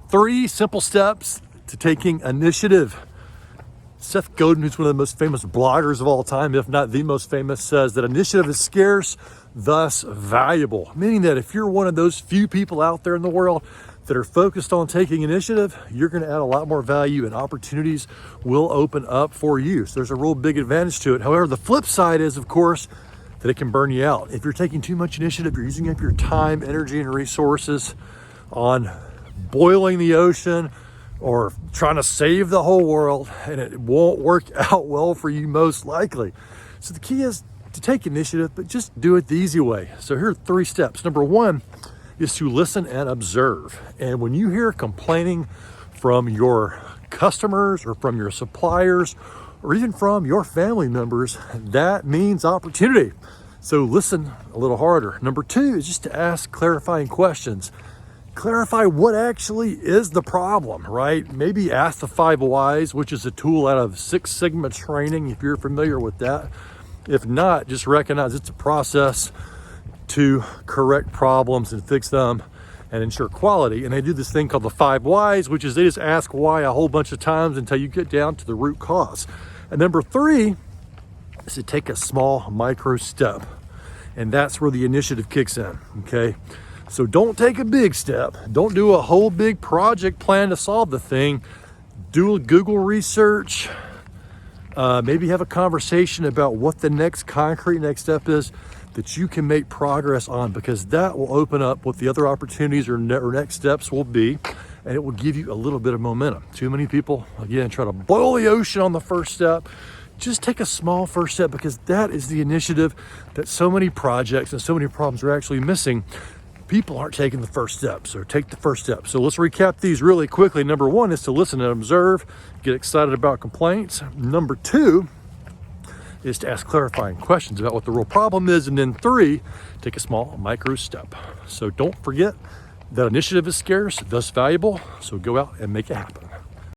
3 simple steps to taking initiative. Seth Godin, who's one of the most famous bloggers of all time, if not the most famous, says that initiative is scarce, thus valuable. Meaning that if you're one of those few people out there in the world that are focused on taking initiative, you're going to add a lot more value and opportunities will open up for you. So there's a real big advantage to it. However, the flip side is, of course, that it can burn you out. If you're taking too much initiative, you're using up your time, energy, and resources on boiling the ocean or trying to save the whole world, and it won't work out well for you most likely. So the key is to take initiative, but just do it the easy way. So here are 3 steps. Number 1 is to listen and observe. And when you hear complaining from your customers or from your suppliers or even from your family members, that means opportunity. So listen a little harder. Number 2 is just to ask clarifying questions. Clarify what actually is the problem, right? Maybe ask the 5 whys, which is a tool out of 6 Sigma training, if you're familiar with that. If not, just recognize it's a process to correct problems and fix them and ensure quality. And they do this thing called the 5 whys, which is they just ask why a whole bunch of times until you get down to the root cause. And number 3 is to take a small micro step. And that's where the initiative kicks in, okay? So don't take a big step. Don't do a whole big project plan to solve the thing. Do a Google research. Maybe have a conversation about what the next concrete next step is that you can make progress on, because that will open up what the other opportunities or next steps will be, and it will give you a little bit of momentum. Too many people, again, try to boil the ocean on the first step. Just take a small first step, because that is the initiative that so many projects and so many problems are actually missing. People aren't taking the first step, so take the first step. So let's recap these really quickly. Number 1 is to listen and observe, get excited about complaints. Number 2 is to ask clarifying questions about what the real problem is. And then 3, take a small micro step. So don't forget that initiative is scarce, thus valuable. So go out and make it happen.